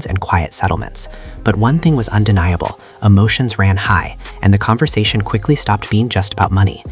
and quiet settlements. But one thing was undeniable: emotions ran high, and the conversation quickly stopped being just about money.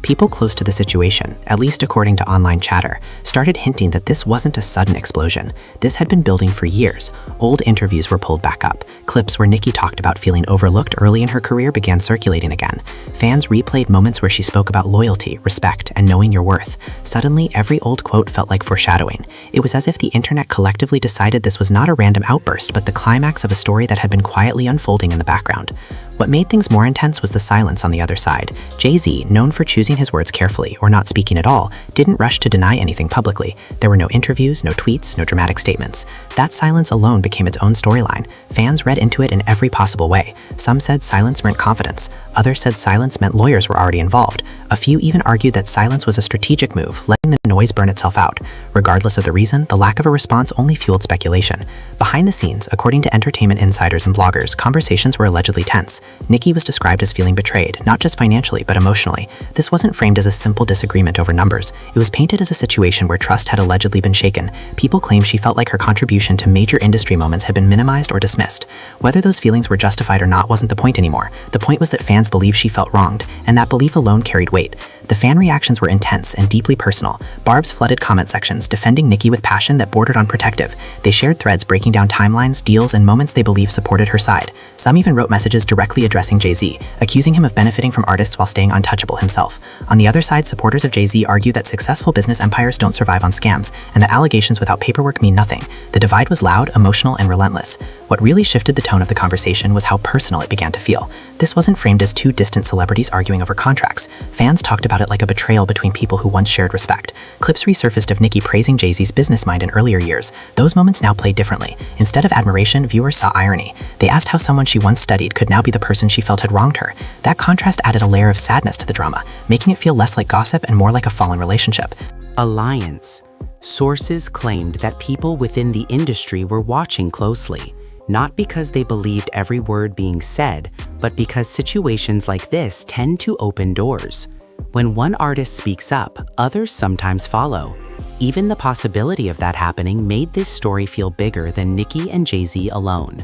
People close to the situation, at least according to online chatter, started hinting that this wasn't a sudden explosion. This had been building for years. Old interviews were pulled back up. Clips where Nicki talked about feeling overlooked early in her career began circulating again. Fans replayed moments where she spoke about loyalty, respect, and knowing your worth. Suddenly, every old quote felt like foreshadowing. It was as if the internet collectively decided this was not a random outburst, but the climax of a story that had been quietly unfolding in the background. What made things more intense was the silence on the other side. Jay-Z, known for choosing his words carefully or not speaking at all, didn't rush to deny anything publicly. There were no interviews, no tweets, no dramatic statements. That silence alone became its own storyline. Fans read into it in every possible way. Some said silence meant confidence. Others said silence meant lawyers were already involved. A few even argued that silence was a strategic move, letting the noise burn itself out. Regardless of the reason, the lack of a response only fueled speculation. Behind the scenes, according to entertainment insiders and bloggers, conversations were allegedly tense. Nicki was described as feeling betrayed, not just financially, but emotionally. This wasn't framed as a simple disagreement over numbers. It was painted as a situation where trust had allegedly been shaken. People claimed she felt like her contribution to major industry moments had been minimized or dismissed. Whether those feelings were justified or not wasn't the point anymore. The point was that fans believed she felt wronged, and that belief alone carried weight. The fan reactions were intense and deeply personal. Barbs flooded comment sections, defending Nicki with passion that bordered on protective. They shared threads breaking down timelines, deals, and moments they believed supported her side. Some even wrote messages directly addressing Jay-Z, accusing him of benefiting from artists while staying untouchable himself. On the other side, supporters of Jay-Z argue that successful business empires don't survive on scams, and that allegations without paperwork mean nothing. The divide was loud, emotional, and relentless. What really shifted the tone of the conversation was how personal it began to feel. This wasn't framed as two distant celebrities arguing over contracts. Fans talked about it like a betrayal between people who once shared respect. Clips resurfaced of Nicki praising Jay-Z's business mind in earlier years. Those moments now played differently. Instead of admiration, viewers saw irony. They asked how someone she once studied could now be the person she felt had wronged her. That contrast added a layer of sadness to the drama, making it feel less like gossip and more like a fallen relationship. Alliance. Sources claimed that people within the industry were watching closely, not because they believed every word being said, but because situations like this tend to open doors. When one artist speaks up, others sometimes follow. Even the possibility of that happening made this story feel bigger than Nicki and Jay-Z alone.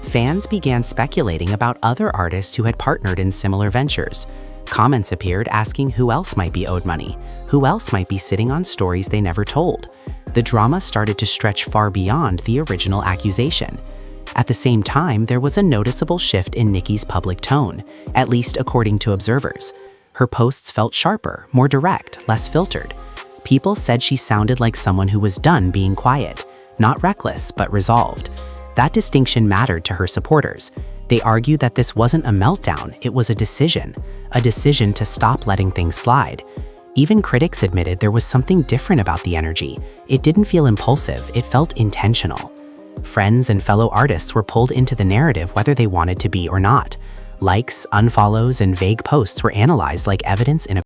Fans began speculating about other artists who had partnered in similar ventures. Comments appeared asking who else might be owed money, who else might be sitting on stories they never told. The drama started to stretch far beyond the original accusation. At the same time, there was a noticeable shift in Nicki's public tone, at least according to observers. Her posts felt sharper, more direct, less filtered. People said she sounded like someone who was done being quiet, not reckless, but resolved. That distinction mattered to her supporters. They argued that this wasn't a meltdown, it was a decision to stop letting things slide. Even critics admitted there was something different about the energy. It didn't feel impulsive, it felt intentional. Friends and fellow artists were pulled into the narrative whether they wanted to be or not. Likes, unfollows, and vague posts were analyzed like evidence in a